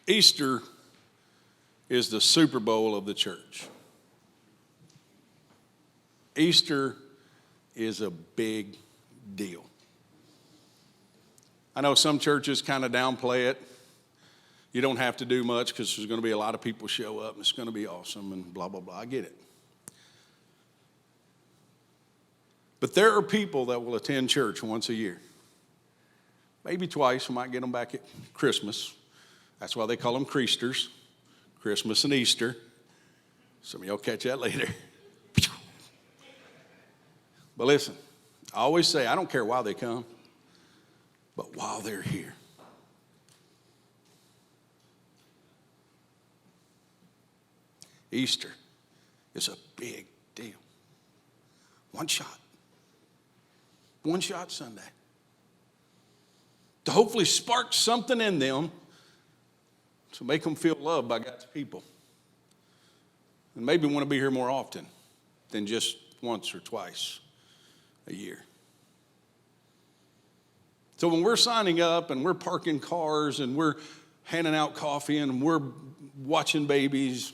Easter is the Super Bowl of the church. Easter is a big deal. I know some churches kind of downplay it. You don't have to do much because there's going to be a lot of people show up and it's going to be awesome and blah, blah, blah. I get it. But there are people that will attend church once a year. Maybe twice. We might get them back at Christmas. That's why they call them Creasters, Christmas and Easter. Some of y'all catch that later. But listen, I always say, I don't care why they come, but while they're here. Easter is a big deal. One shot Sunday. To hopefully spark something in them to make them feel loved by God's people. And maybe want to be here more often than just once or twice a year. So when we're signing up and we're parking cars and we're handing out coffee and we're watching babies,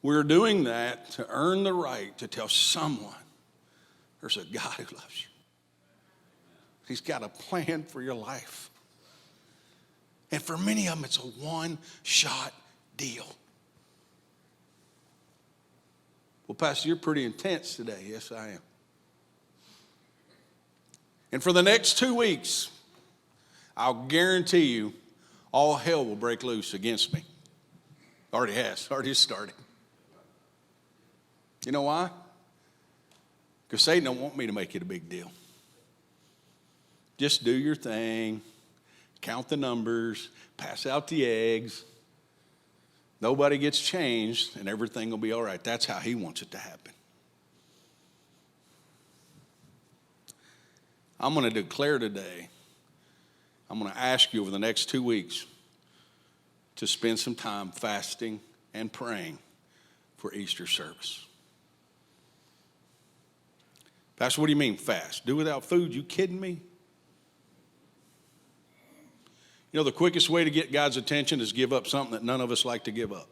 we're doing that to earn the right to tell someone there's a God who loves you. He's got a plan for your life. And for many of them, it's a one-shot deal. Well, Pastor, you're pretty intense today. Yes, I am. And for the next 2 weeks, I'll guarantee you all hell will break loose against me. Already has. Already started. You know why? Because Satan don't want me to make it a big deal. Just do your thing, count the numbers, pass out the eggs. Nobody gets changed, and everything will be all right. That's how he wants it to happen. I'm going to declare today, I'm going to ask you over the next 2 weeks to spend some time fasting and praying for Easter service. Pastor, what do you mean fast? Do without food? You kidding me? You know, the quickest way to get God's attention is give up something that none of us like to give up.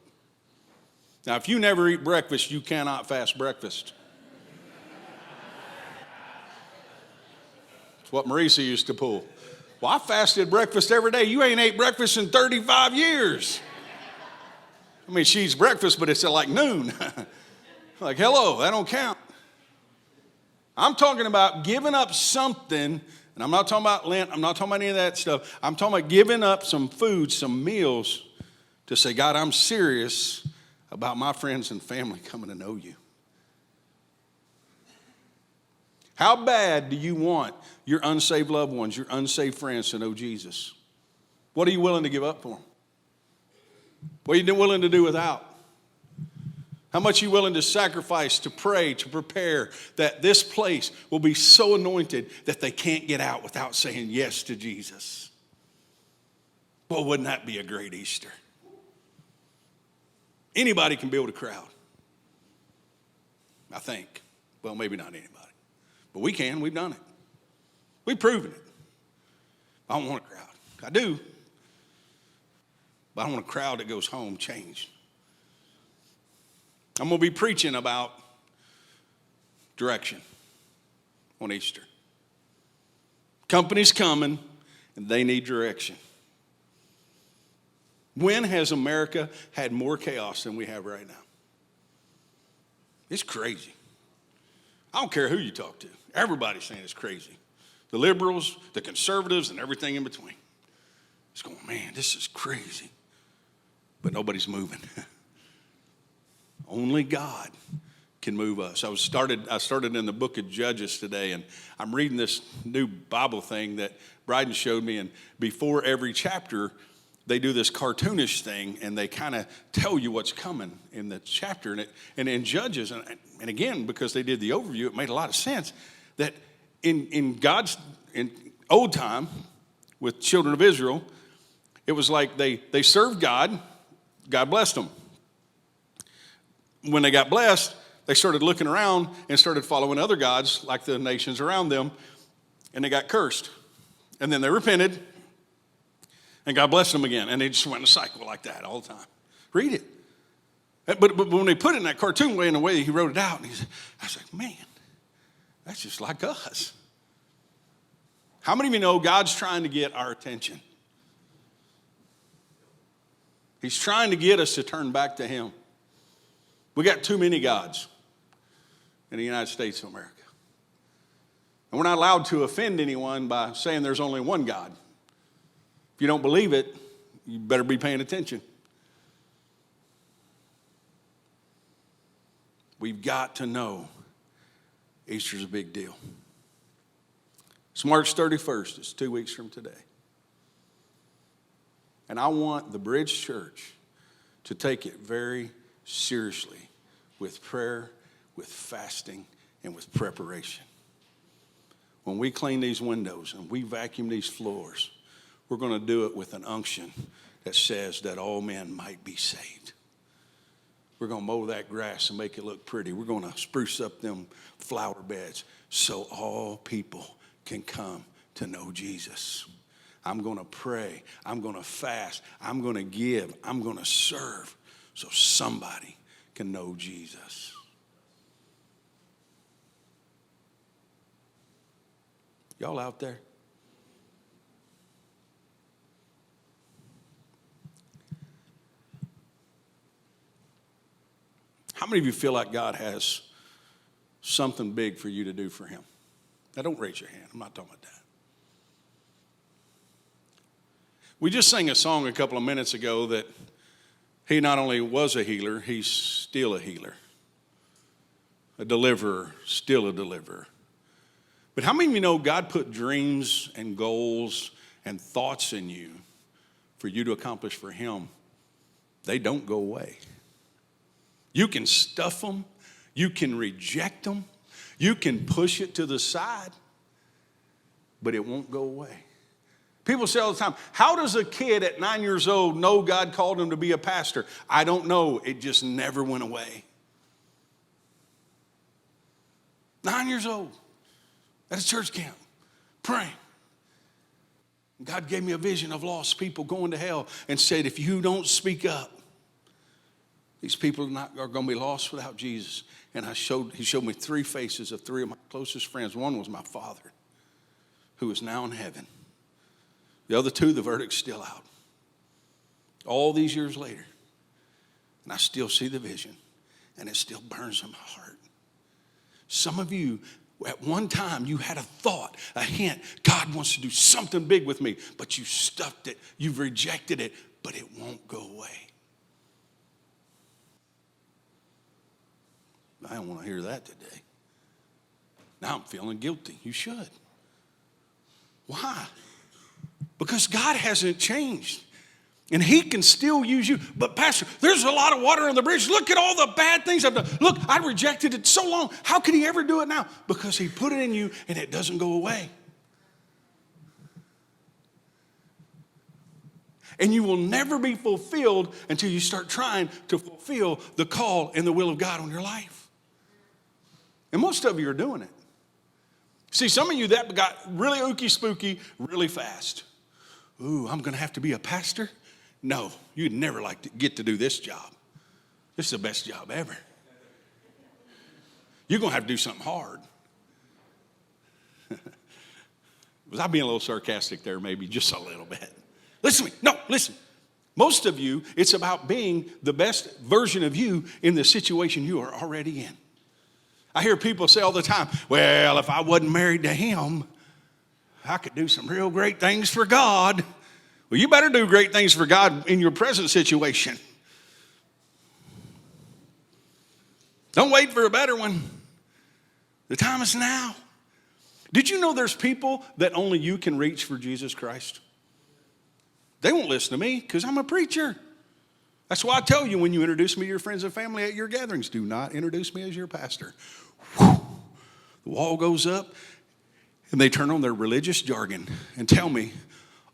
Now, if you never eat breakfast, you cannot fast breakfast. It's what Marisa used to pull. Well, I fasted breakfast every day. You ain't ate breakfast in 35 years. I mean, she eats breakfast, but it's at like noon. Like, hello, that don't count. I'm talking about giving up something. And I'm not talking about Lent. I'm not talking about any of that stuff. I'm talking about giving up some food, some meals to say, God, I'm serious about my friends and family coming to know you. How bad do you want your unsaved loved ones, your unsaved friends to know Jesus? What are you willing to give up for them? What are you willing to do without? How much are you willing to sacrifice, to pray, to prepare that this place will be so anointed that they can't get out without saying yes to Jesus? Well, wouldn't that be a great Easter? Anybody can build a crowd. I think. Well, maybe not anybody. But we can. We've done it. We've proven it. I don't want a crowd. I do. But I want a crowd that goes home changed. I'm going to be preaching about direction on Easter. Company's coming, and they need direction. When has America had more chaos than we have right now? It's crazy. I don't care who you talk to. Everybody's saying it's crazy. The liberals, the conservatives, and everything in between. It's going, man, this is crazy. But nobody's moving. Only God can move us. I started in the book of Judges today, and I'm reading this new Bible thing that Bryden showed me, and before every chapter, they do this cartoonish thing, and they kind of tell you what's coming in the chapter. And in Judges, and again, because they did the overview, it made a lot of sense that in God's in old time with children of Israel, it was like they served God, God blessed them. When they got blessed, they started looking around and started following other gods like the nations around them, and they got cursed. And then they repented, And God blessed them again. And they just went in a cycle like that all the time. Read it. But when they put it in that cartoon way, in the way he wrote it out, I was like, man, that's just like us. How many of you know God's trying to get our attention? He's trying to get us to turn back to him. We got too many gods in the United States of America. And we're not allowed to offend anyone by saying there's only one God. If you don't believe it, you better be paying attention. We've got to know Easter's a big deal. It's March 31st. It's 2 weeks from today. And I want the Bridge Church to take it very seriously with prayer, with fasting, and with preparation. When we clean these windows and we vacuum these floors, we're going to do it with an unction that says that all men might be saved. We're going to mow that grass and make it look pretty. We're going to spruce up them flower beds so all people can come to know Jesus. I'm going to pray. I'm going to fast. I'm going to give. I'm going to serve so somebody can know Jesus. Y'all out there? How many of you feel like God has something big for you to do for him? Now, don't raise your hand. I'm not talking about that. We just sang a song a couple of minutes ago that he not only was a healer, he's still a healer. A deliverer, still a deliverer. But how many of you know God put dreams and goals and thoughts in you for you to accomplish for him? They don't go away. You can stuff them. You can reject them. You can push it to the side, but it won't go away. People say all the time, how does a kid at 9 years old know God called him to be a pastor? I don't know. It just never went away. 9 years old at a church camp, praying. God gave me a vision of lost people going to hell and said, if you don't speak up, these people are going to be lost without Jesus. And he showed me three faces of three of my closest friends. One was my father, who is now in heaven. The other two, the verdict's still out. All these years later. And I still see the vision. And it still burns in my heart. Some of you, at one time, you had a thought, a hint. God wants to do something big with me. But you stuffed it. You've rejected it. But it won't go away. I don't want to hear that today. Now I'm feeling guilty. You should. Why? Because God hasn't changed. And he can still use you. But Pastor, there's a lot of water on the bridge. Look at all the bad things I've done. Look, I rejected it so long. How could he ever do it now? Because he put it in you and it doesn't go away. And you will never be fulfilled until you start trying to fulfill the call and the will of God on your life. And most of you are doing it. See, some of you that got really ooky spooky really fast. Ooh, I'm going to have to be a pastor? No, you'd never like to get to do this job. This is the best job ever. You're going to have to do something hard. Was I being a little sarcastic there? Maybe just a little bit. Listen to me. No, listen. Most of you, it's about being the best version of you in the situation you are already in. I hear people say all the time, well, if I wasn't married to him, I could do some real great things for God. Well, you better do great things for God in your present situation. Don't wait for a better one. The time is now. Did you know there's people that only you can reach for Jesus Christ? They won't listen to me because I'm a preacher. That's why I tell you when you introduce me to your friends and family at your gatherings, do not introduce me as your pastor. Whew. The wall goes up and they turn on their religious jargon and tell me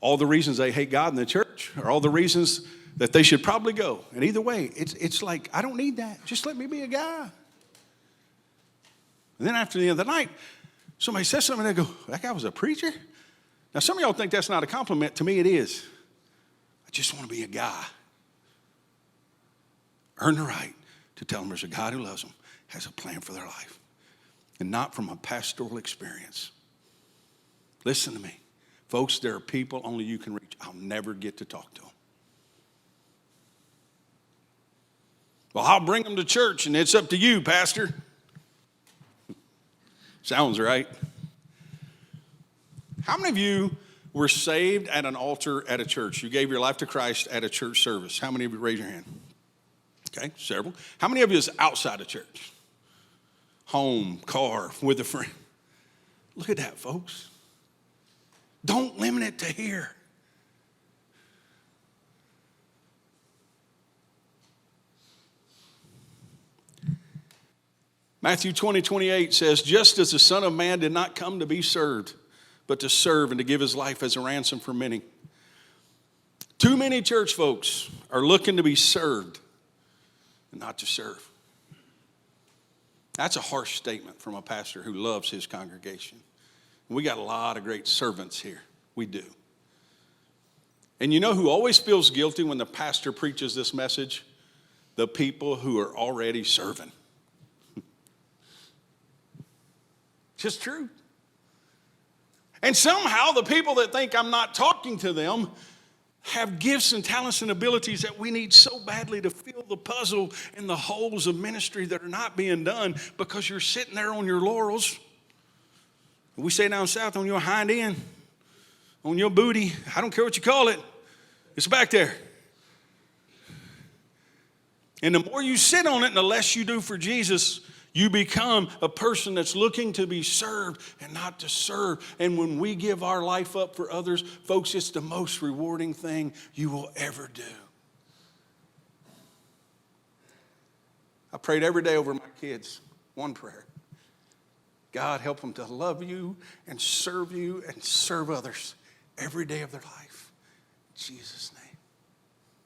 all the reasons they hate God in the church or all the reasons that they should probably go. And either way, it's like, I don't need that. Just let me be a guy. And then after the end of the night, somebody says something and they go, that guy was a preacher? Now, some of y'all think that's not a compliment. To me, it is. I just want to be a guy. Earn the right to tell them there's a God who loves them, has a plan for their life. And not from a pastoral experience. Listen to me. Folks, there are people only you can reach. I'll never get to talk to them. Well, I'll bring them to church and it's up to you, Pastor. Sounds right. How many of you were saved at an altar at a church? You gave your life to Christ at a church service. How many of you raise your hand? Okay, several. How many of you is outside of church? Home, car, with a friend. Look at that, folks. Don't limit it to here. Matthew 20:28 says, just as the Son of Man did not come to be served, but to serve and to give his life as a ransom for many. Too many church folks are looking to be served and not to serve. That's a harsh statement from a pastor who loves his congregation. We got a lot of great servants here. We do. And you know who always feels guilty when the pastor preaches this message? The people who are already serving. Just true. And somehow the people that think I'm not talking to them have gifts and talents and abilities that we need so badly to fill the puzzle and the holes of ministry that are not being done because you're sitting there on your laurels. We say down south, on your hind end, on your booty, I don't care what you call it, it's back there. And the more you sit on it and the less you do for Jesus, you become a person that's looking to be served and not to serve. And when we give our life up for others, folks, it's the most rewarding thing you will ever do. I prayed every day over my kids, one prayer. God, help them to love you and serve others every day of their life. In Jesus' name.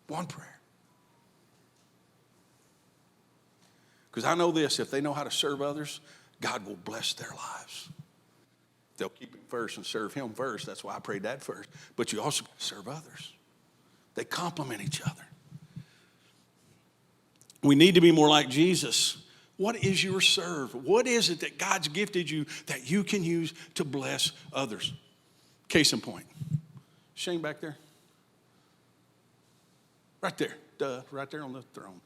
One prayer. Because I know this, if they know how to serve others, God will bless their lives. They'll keep him first and serve him first. That's why I prayed that first. But you also got to serve others. They complement each other. We need to be more like Jesus. What is your serve? What is it that God's gifted you that you can use to bless others? Case in point. Shane back there. Right there. Right there on the throne.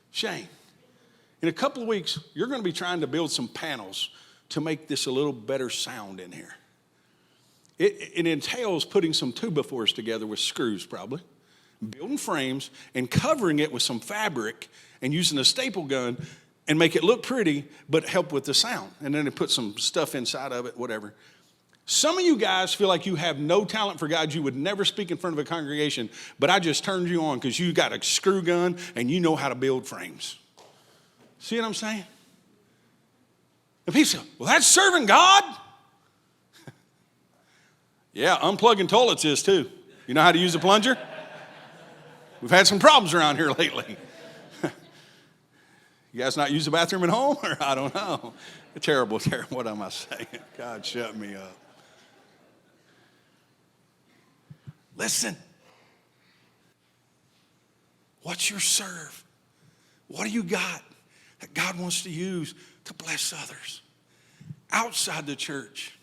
Shane. In a couple of weeks, you're going to be trying to build some panels to make this a little better sound in here. It entails putting some 2x4s together with screws probably, building frames and covering it with some fabric and using a staple gun and make it look pretty but help with the sound. And then they put some stuff inside of it, whatever. Some of you guys feel like you have no talent for God. You would never speak in front of a congregation, but I just turned you on because you got a screw gun and you know how to build frames. See what I'm saying? And people say, well, that's serving God. Yeah, unplugging toilets is too. You know how to use a plunger? We've had some problems around here lately. You guys not use the bathroom at home? Or I don't know. Terrible. What am I saying? God, shut me up. Listen. What's your serve? What do you got that God wants to use to bless others outside the church?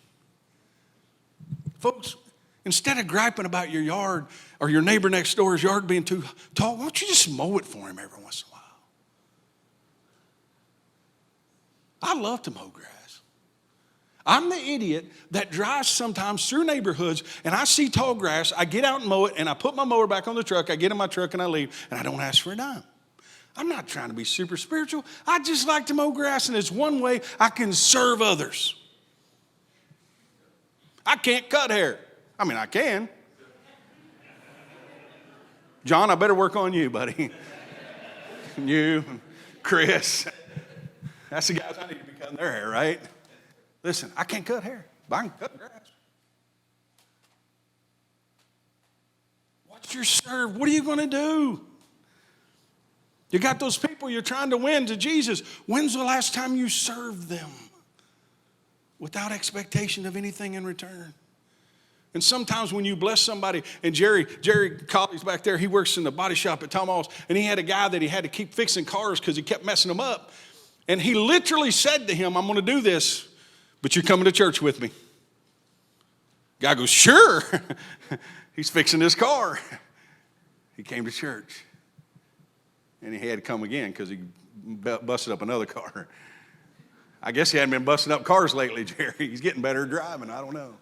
Folks, instead of griping about your yard or your neighbor next door's yard being too tall, why don't you just mow it for him every once in a while? I love to mow grass. I'm the idiot that drives sometimes through neighborhoods and I see tall grass, I get out and mow it and I put my mower back on the truck, I get in my truck and I leave and I don't ask for a dime. I'm not trying to be super spiritual. I just like to mow grass, and it's one way I can serve others. I can't cut hair. I mean, I can. John, I better work on you, buddy. You, Chris. That's the guys I need to be cutting their hair, right? Listen, I can't cut hair, but I can cut grass. What's your serve? What are you going to do? You got those people you're trying to win to Jesus. When's the last time you served them without expectation of anything in return? And sometimes when you bless somebody, and Jerry Colley's back there, he works in the body shop at Tom Hall's, and he had a guy that he had to keep fixing cars because he kept messing them up. And he literally said to him, I'm going to do this, but you're coming to church with me. Guy goes, sure. He's fixing his car. He came to church. And he had to come again because he busted up another car. I guess he hadn't been busting up cars lately, Jerry. He's getting better at driving. I don't know.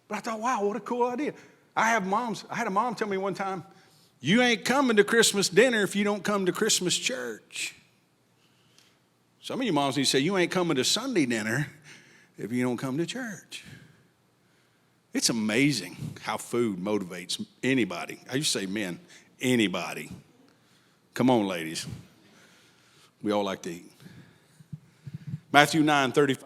But I thought, wow, what a cool idea. I had a mom tell me one time, you ain't coming to Christmas dinner if you don't come to Christmas church. Some of you moms need to say, you ain't coming to Sunday dinner if you don't come to church. It's amazing how food motivates anybody. I used to say men, anybody. Come on, ladies. We all like to eat. Matthew 9:35.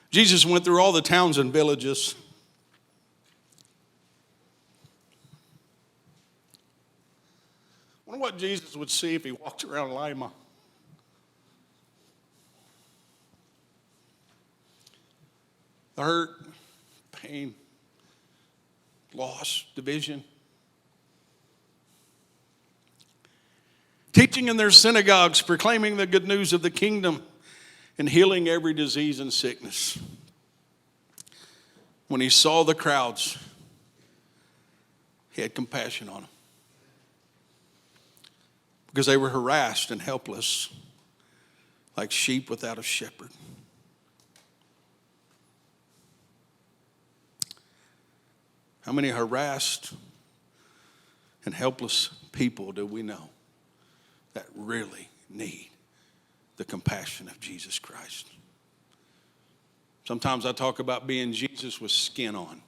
Jesus went through all the towns and villages. I wonder what Jesus would see if he walked around Lima. The hurt, pain, loss, division. Teaching in their synagogues, proclaiming the good news of the kingdom, and healing every disease and sickness. When he saw the crowds, he had compassion on them because they were harassed and helpless like sheep without a shepherd. How many harassed and helpless people do we know that really need the compassion of Jesus Christ? Sometimes I talk about being Jesus with skin on.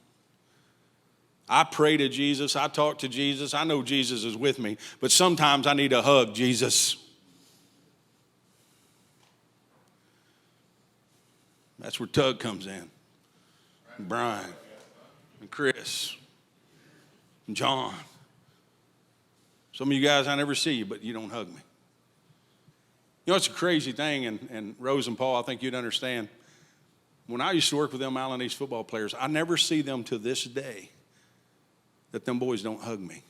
I pray to Jesus. I talk to Jesus. I know Jesus is with me. But sometimes I need to hug Jesus. That's where Tug comes in. And Brian. And Chris. And John. Some of you guys, I never see you, but you don't hug me. You know, it's a crazy thing, and Rose and Paul, I think you'd understand. When I used to work with them Allen East football players, I never see them to this day that them boys don't hug me.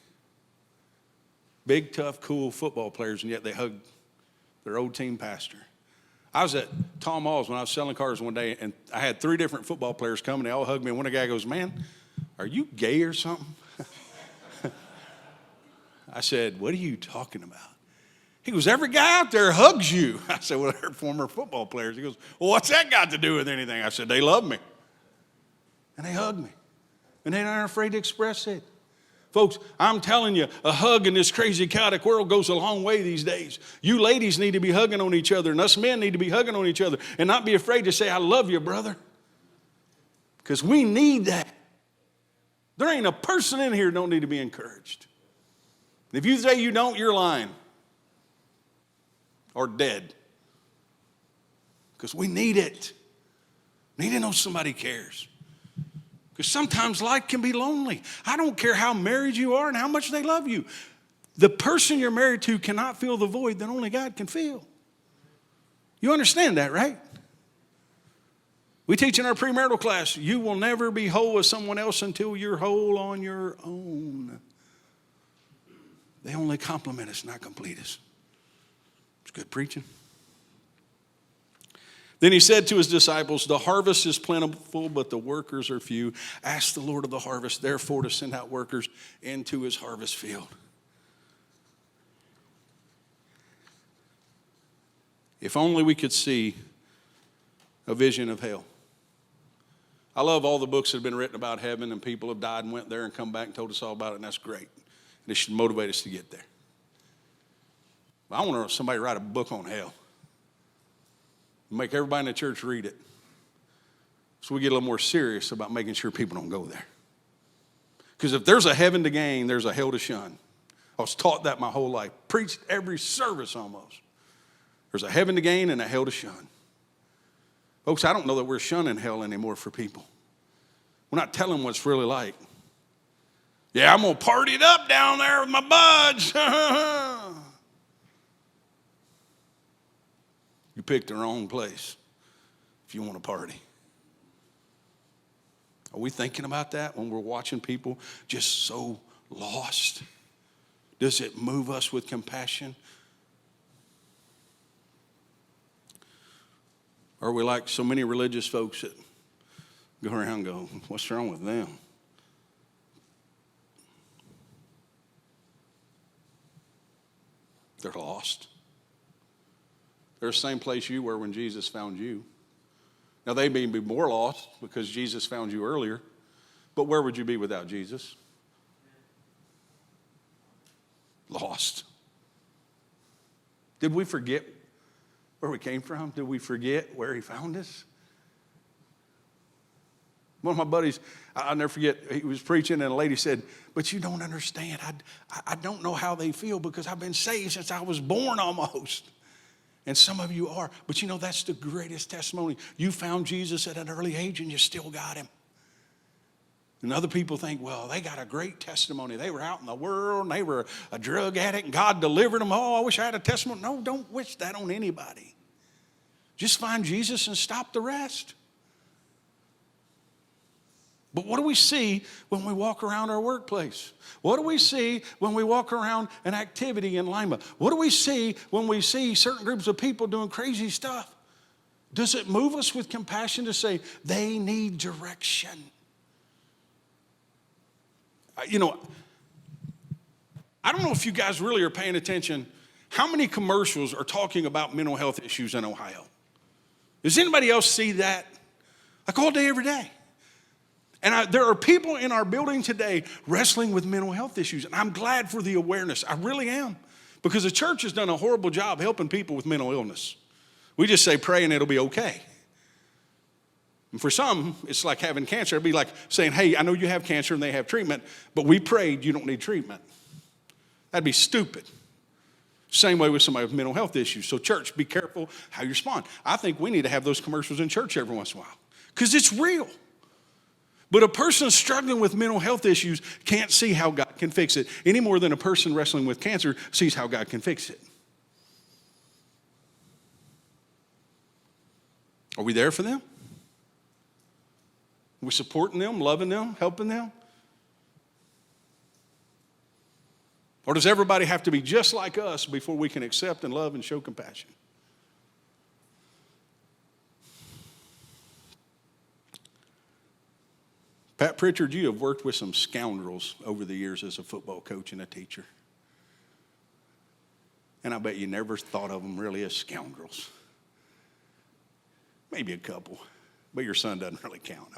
Big, tough, cool football players, and yet they hug their old team pastor. I was at Tom Hall's when I was selling cars one day, and I had 3 different football players come, and they all hugged me, and one guy goes, man, are you gay or something? I said, what are you talking about? He goes, every guy out there hugs you. I said, well, they're former football players. He goes, well, what's that got to do with anything? I said, they love me. And they hug me. And they're not afraid to express it. Folks, I'm telling you, a hug in this crazy, chaotic world goes a long way these days. You ladies need to be hugging on each other, and us men need to be hugging on each other and not be afraid to say, I love you, brother. Because we need that. There ain't a person in here who don't need to be encouraged. If you say you don't, you're lying. Or dead. Because we need it. We need to know somebody cares. Because sometimes life can be lonely. I don't care how married you are and how much they love you. The person you're married to cannot fill the void that only God can fill. You understand that, right? We teach in our premarital class, you will never be whole with someone else until you're whole on your own. They only compliment us, not complete us. It's good preaching. Then he said to his disciples, the harvest is plentiful, but the workers are few. Ask the Lord of the harvest, therefore, to send out workers into his harvest field. If only we could see a vision of hell. I love all the books that have been written about heaven, and people have died and went there and come back and told us all about it, and that's great. And it should motivate us to get there. I want somebody to write a book on hell. Make everybody in the church read it. So we get a little more serious about making sure people don't go there. Because if there's a heaven to gain, there's a hell to shun. I was taught that my whole life. Preached every service almost. There's a heaven to gain and a hell to shun. Folks, I don't know that we're shunning hell anymore for people. We're not telling them what it's really like. Yeah, I'm going to party it up down there with my buds. You picked the wrong place. if you want to party? Are we thinking about that when we're watching people just so lost? Does it move us with compassion? Or are we like so many religious folks that go around and go, what's wrong with them? They're lost. They're the same place you were when Jesus found you. Now, they may be more lost because Jesus found you earlier, but where would you be without Jesus? Lost. Did we forget where we came from? Did we forget where he found us? One of my buddies, I'll never forget, he was preaching and a lady said, but you don't understand. I don't know how they feel because I've been saved since I was born almost. And some of you are. But you know, that's the greatest testimony. You found Jesus at an early age and you still got him. And other people think, well, they got a great testimony. They were out in the world and they were a drug addict and God delivered them. Oh, I wish I had a testimony. No, don't wish that on anybody. Just find Jesus and stop the rest. But what do we see when we walk around our workplace? What do we see when we walk around an activity in Lima? What do we see when we see certain groups of people doing crazy stuff? Does it move us with compassion to say, they need direction? You know, I don't know if you guys really are paying attention. How many commercials are talking about mental health issues in Ohio? Does anybody else see that? Like all day, every day. And there are people in our building today wrestling with mental health issues. And I'm glad for the awareness. I really am. Because the church has done a horrible job helping people with mental illness. We just say pray and it'll be okay. And for some, it's like having cancer. It'd be like saying, hey, I know you have cancer and they have treatment, but we prayed you don't need treatment. That'd be stupid. Same way with somebody with mental health issues. So church, be careful how you respond. I think we need to have those commercials in church every once in a while. Because it's real. But a person struggling with mental health issues can't see how God can fix it any more than a person wrestling with cancer sees how God can fix it. Are we there for them? Are we supporting them, loving them, helping them? Or does everybody have to be just like us before we can accept and love and show compassion? Pat Pritchard, you have worked with some scoundrels over the years as a football coach and a teacher. And I bet you never thought of them really as scoundrels. Maybe a couple, but your son doesn't really count.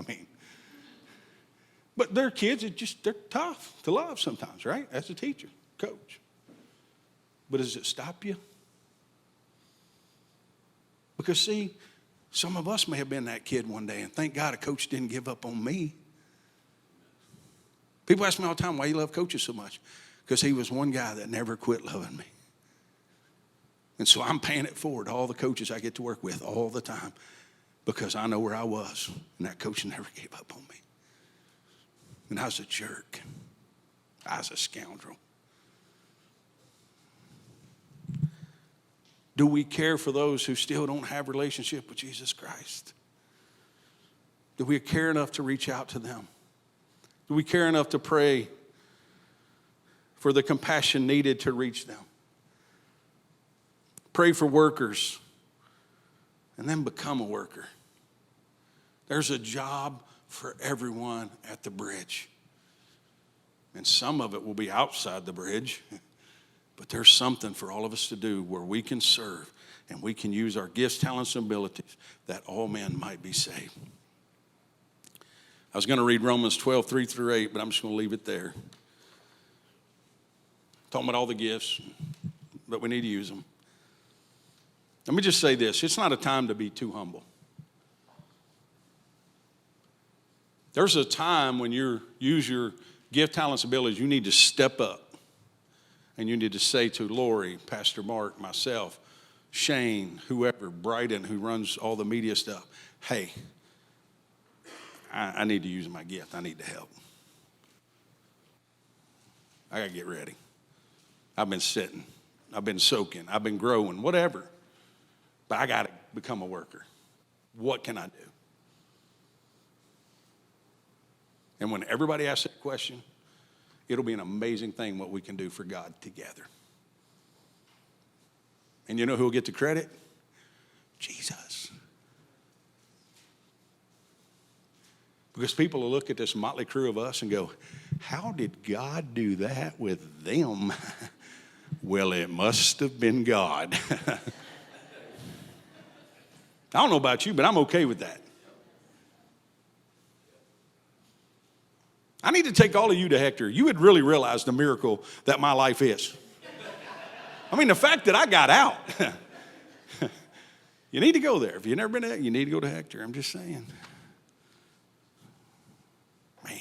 But they're kids, they're tough to love sometimes, right? As a teacher, coach. But does it stop you? Because see, some of us may have been that kid one day, and thank God a coach didn't give up on me. People ask me all the time, why you love coaches so much? Because he was one guy that never quit loving me. And so I'm paying it forward to all the coaches I get to work with all the time because I know where I was, and that coach never gave up on me. And I was a jerk. I was a scoundrel. Do we care for those who still don't have a relationship with Jesus Christ? Do we care enough to reach out to them? Do we care enough to pray for the compassion needed to reach them? Pray for workers and then become a worker. There's a job for everyone at the bridge. And some of it will be outside the bridge, but there's something for all of us to do where we can serve and we can use our gifts, talents, and abilities that all men might be saved. I was going to read Romans 12, 3-8, but I'm just going to leave it there. Talking about all the gifts, but we need to use them. Let me just say this. It's not a time to be too humble. There's a time when you use your gift, talents, abilities, you need to step up. And you need to say to Lori, Pastor Mark, myself, Shane, whoever, Bryden, who runs all the media stuff, hey, I need to use my gift. I need to help. I got to get ready. I've been sitting. I've been soaking. I've been growing, whatever. But I got to become a worker. What can I do? And when everybody asks that question, it'll be an amazing thing what we can do for God together. And you know who will get the credit? Jesus. Because people will look at this motley crew of us and go, how did God do that with them? Well, it must have been God. I don't know about you, but I'm okay with that. I need to take all of you to Hector. You would really realize the miracle that my life is. I mean, the fact that I got out. You need to go there. If you've never been there, you need to go to Hector. I'm just saying. Man.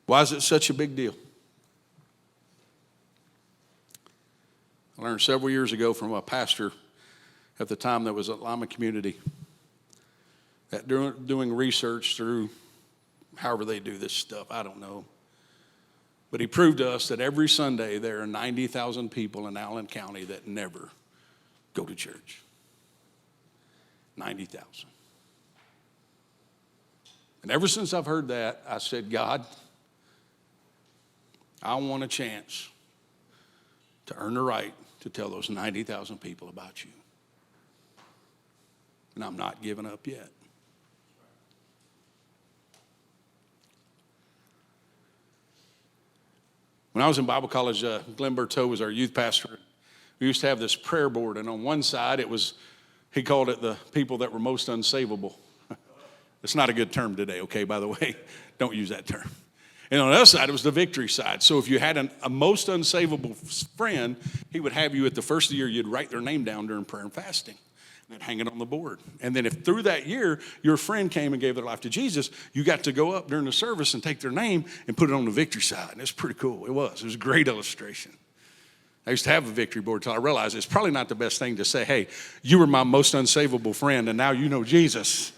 Why is it such a big deal? I learned several years ago from a pastor at the time that was at Lima Community that doing research through however they do this stuff, I don't know. But he proved to us that every Sunday there are 90,000 people in Allen County that never go to church. 90,000. And ever since I've heard that, I said, God, I want a chance to earn the right to tell those 90,000 people about you. And I'm not giving up yet. When I was in Bible college, Glenn Berteau was our youth pastor. We used to have this prayer board, and on one side he called it the people that were most unsavable. It's not a good term today, okay, by the way. Don't use that term. And on the other side, it was the victory side. So if you had a most unsavable friend, he would have you at the first of the year, you'd write their name down during prayer and fasting. And then hang it on the board. And then if through that year, your friend came and gave their life to Jesus, you got to go up during the service and take their name and put it on the victory side. And it's pretty cool. It was a great illustration. I used to have a victory board until I realized it's probably not the best thing to say, hey, you were my most unsavable friend and now you know Jesus.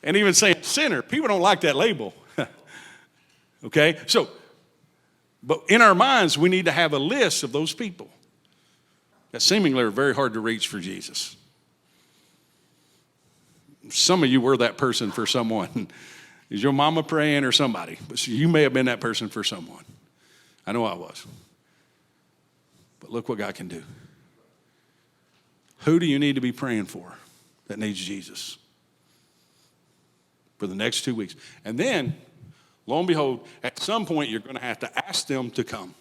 And even saying sinner, people don't like that label. Okay? So, but in our minds, we need to have a list of those people that seemingly are very hard to reach for Jesus. Some of you were that person for someone. Is your mama praying or somebody? But you may have been that person for someone. I know I was. But look what God can do. Who do you need to be praying for that needs Jesus? For the next 2 weeks. And then, lo and behold, at some point you're going to have to ask them to come.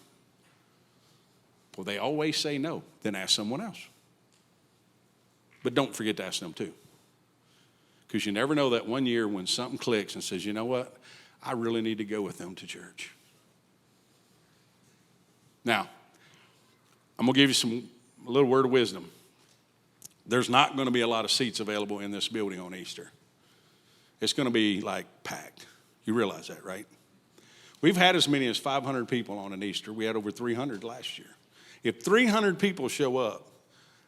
Well, they always say no. Then ask someone else. But don't forget to ask them too. Because you never know that one year when something clicks and says, you know what? I really need to go with them to church. Now, I'm going to give you a little word of wisdom. There's not going to be a lot of seats available in this building on Easter. It's going to be like packed. You realize that, right? We've had as many as 500 people on an Easter. We had over 300 last year. If 300 people show up,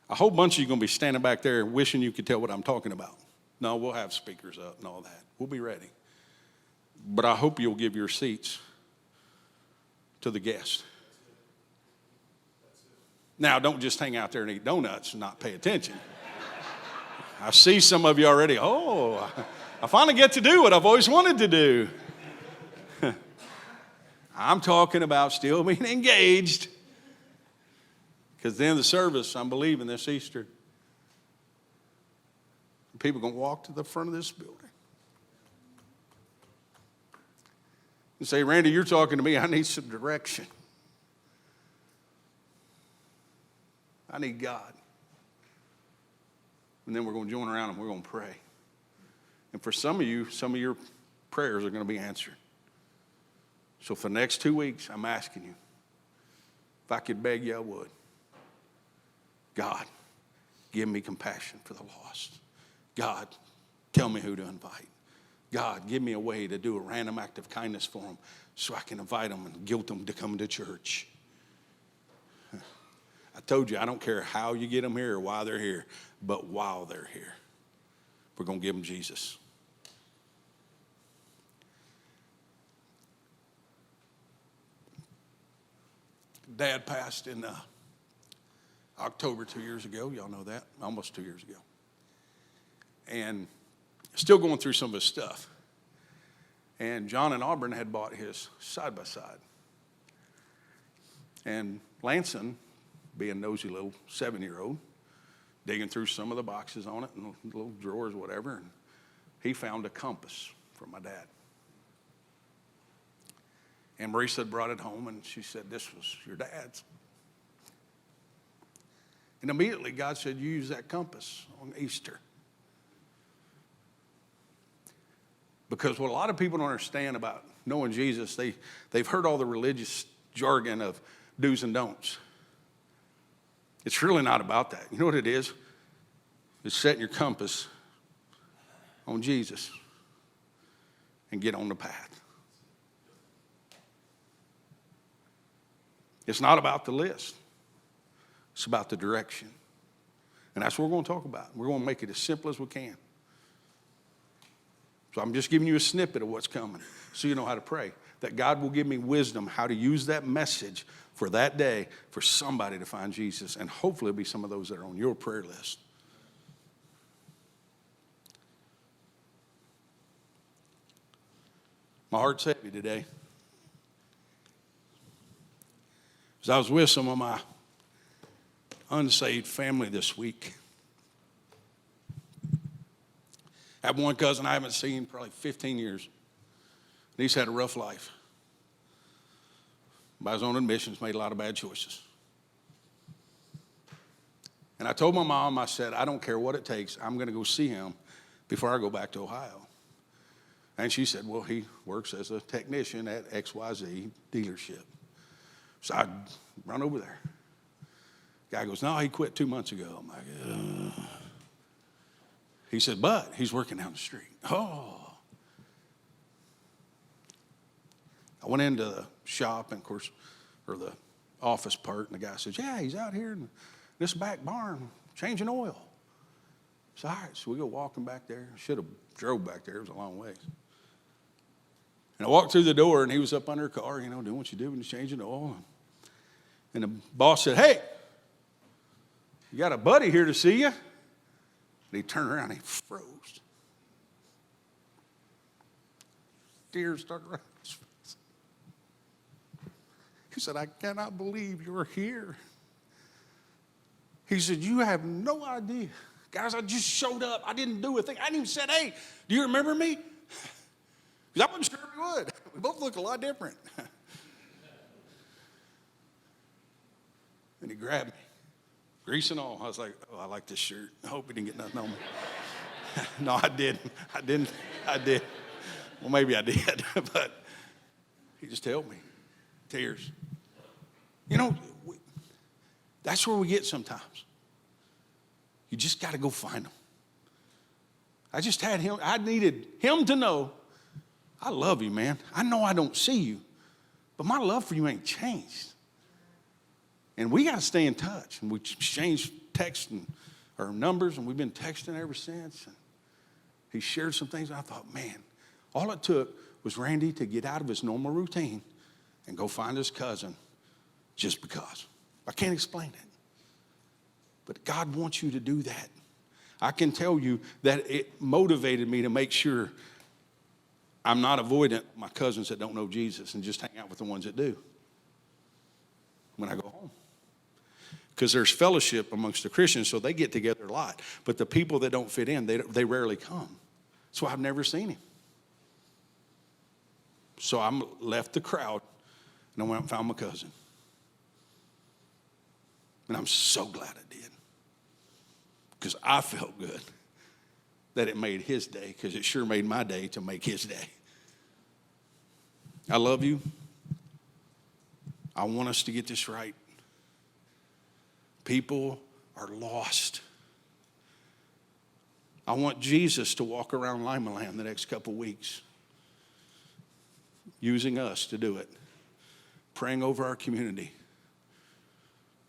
a whole bunch of you are going to be standing back there wishing you could tell what I'm talking about. No, we'll have speakers up and all that. We'll be ready. But I hope you'll give your seats to the guests. Now, don't just hang out there and eat donuts and not pay attention. I see some of you already. Oh, I finally get to do what I've always wanted to do. I'm talking about still being engaged. Because then the service, I'm believing this Easter, people are going to walk to the front of this building and say, Randy, you're talking to me. I need some direction. I need God. And then we're going to join around and we're going to pray. And for some of you, some of your prayers are going to be answered. So for the next 2 weeks, I'm asking you, if I could beg you, I would. God, give me compassion for the lost. God, tell me who to invite. God, give me a way to do a random act of kindness for them so I can invite them and guilt them to come to church. I told you, I don't care how you get them here or why they're here, but while they're here, we're going to give them Jesus. Dad passed in October 2 years ago. Y'all know that, almost 2 years ago. And still going through some of his stuff. And John and Auburn had bought his side-by-side. And Lanson, being nosy little 7-year-old, digging through some of the boxes on it and little drawers, whatever, and he found a compass from my dad. And Marisa had brought it home, and she said, this was your dad's. And immediately God said, you use that compass on Easter. Because what a lot of people don't understand about knowing Jesus, they've heard all the religious jargon of do's and don'ts. It's really not about that. You know what it is? It's setting your compass on Jesus and get on the path. It's not about the list. It's about the direction. And that's what we're going to talk about. We're going to make it as simple as we can. So I'm just giving you a snippet of what's coming so you know how to pray. That God will give me wisdom how to use that message for that day for somebody to find Jesus. And hopefully it'll be some of those that are on your prayer list. My heart's heavy today. As I was with some of my unsaved family this week. I have one cousin I haven't seen probably 15 years. And he's had a rough life. By his own admissions, made a lot of bad choices. And I told my mom, I said, I don't care what it takes. I'm going to go see him before I go back to Ohio. And she said, well, he works as a technician at XYZ dealership. So I run over there. Guy goes, no, he quit 2 months ago. I'm like, ugh. He said, but he's working down the street. Oh. I went into the shop, and of course, or the office part, and the guy says, yeah, he's out here in this back barn changing oil. So, all right, so we go walking back there. Should have drove back there. It was a long ways. And I walked through the door, and he was up under a car, you know, doing what you do when you're changing oil. And the boss said, hey, you got a buddy here to see you? And he turned around and he froze. Tears started running his face. He said, I cannot believe you're here. He said, you have no idea. Guys, I just showed up. I didn't do a thing. I didn't even said, hey, do you remember me? Because I wasn't sure we would. We both look a lot different. And he grabbed me, grease and all. I was like, oh, I like this shirt. I hope he didn't get nothing on me. No, I didn't. I did. Well, maybe I did, but he just held me. Tears. You know, that's where we get sometimes. You just got to go find them. I just had him. I needed him to know, I love you, man. I know I don't see you, but my love for you ain't changed. And we got to stay in touch. And we exchanged texts and our numbers, and we've been texting ever since. And he shared some things, and I thought, man, all it took was Randy to get out of his normal routine and go find his cousin just because. I can't explain it. But God wants you to do that. I can tell you that it motivated me to make sure I'm not avoidant of my cousins that don't know Jesus and just hang out with the ones that do when I go home. Because there's fellowship amongst the Christians, so they get together a lot. But the people that don't fit in, they rarely come. That's why I've never seen him. So I left the crowd, and I went and found my cousin. And I'm so glad I did. Because I felt good that it made his day, because it sure made my day to make his day. I love you. I want us to get this right. People are lost. I want Jesus to walk around Lima Land the next couple weeks, using us to do it, praying over our community.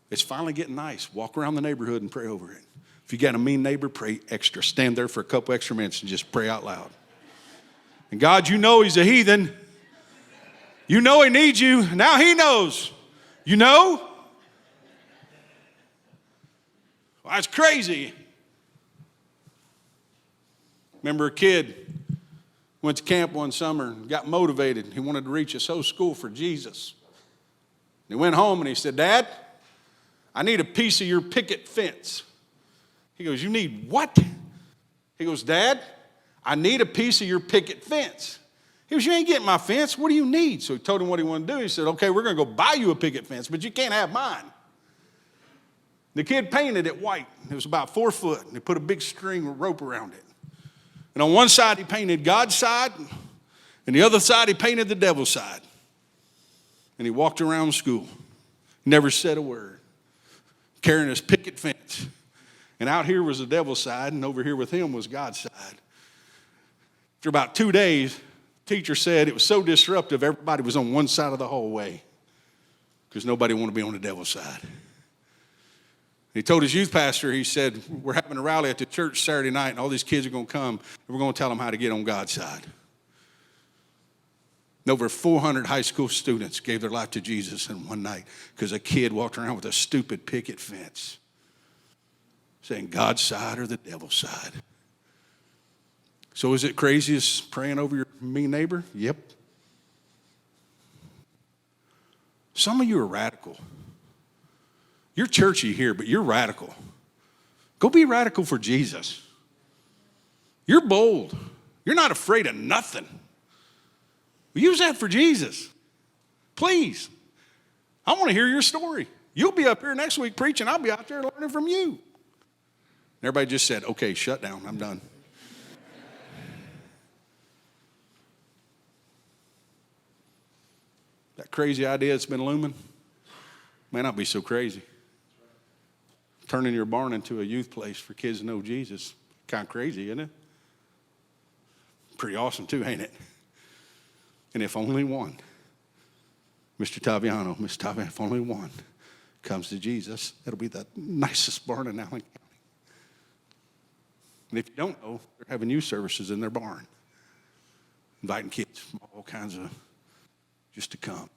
It's finally getting nice. Walk around the neighborhood and pray over it. If you got a mean neighbor, pray extra. Stand there for a couple extra minutes and just pray out loud. And God, you know he's a heathen. You know he needs you. Now he knows. You know? Well, that's crazy. Remember a kid went to camp one summer and got motivated. He wanted to reach his whole school for Jesus. He went home and he said, Dad, I need a piece of your picket fence. He goes, you need what? He goes, Dad, I need a piece of your picket fence. He goes, you ain't getting my fence. What do you need? So he told him what he wanted to do. He said, okay, we're going to go buy you a picket fence, but you can't have mine. The kid painted it white. It was about 4 foot. And he put a big string of rope around it. And on one side, he painted God's side. And the other side, he painted the devil's side. And he walked around school. Never said a word. Carrying his picket fence. And out here was the devil's side, and over here with him was God's side. After about 2 days, the teacher said it was so disruptive, everybody was on one side of the hallway because nobody wanted to be on the devil's side. He told his youth pastor, he said, we're having a rally at the church Saturday night, and all these kids are going to come, and we're going to tell them how to get on God's side. And over 400 high school students gave their life to Jesus in one night because a kid walked around with a stupid picket fence saying God's side or the devil's side. So is it crazy as praying over your mean neighbor? Yep. Some of you are radical. You're churchy here, but you're radical. Go be radical for Jesus. You're bold. You're not afraid of nothing. Use that for Jesus. Please. I want to hear your story. You'll be up here next week preaching. I'll be out there learning from you. Everybody just said, okay, shut down. I'm done. That crazy idea that's been looming may not be so crazy. Turning your barn into a youth place for kids to know Jesus. Kind of crazy, isn't it? Pretty awesome too, ain't it? And if only one, Mr. Taviano, Miss Taviano, if only one comes to Jesus, it'll be the nicest barn in Allen County. And if you don't know, they're having youth services in their barn, inviting kids from all kinds of, just to come.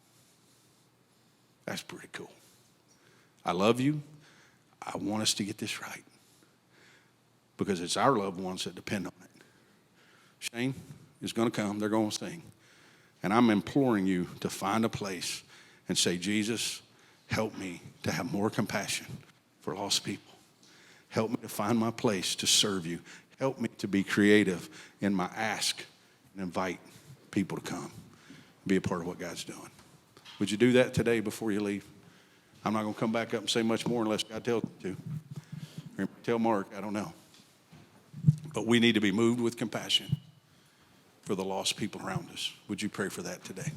That's pretty cool. I love you. I want us to get this right because it's our loved ones that depend on it. Shane is going to come. They're going to sing. And I'm imploring you to find a place and say, Jesus, help me to have more compassion for lost people. Help me to find my place to serve you. Help me to be creative in my ask and invite people to come. Be a part of what God's doing. Would you do that today before you leave? I'm not going to come back up and say much more unless God tells me to. Or tell Mark, I don't know. But we need to be moved with compassion for the lost people around us. Would you pray for that today?